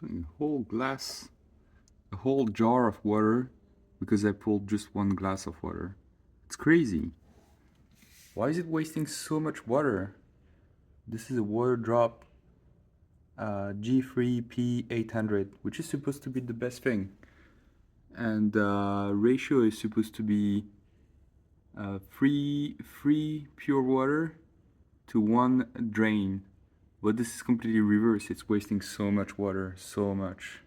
a whole glass, a whole jar of water because I pulled just one glass of water. It's crazy. Why is it wasting so much water? This is a Waterdrop G3P800, which is supposed to be the best thing. And ratio is supposed to be three pure water to 1 drain. But this is completely reversed. It's wasting so much water, so much.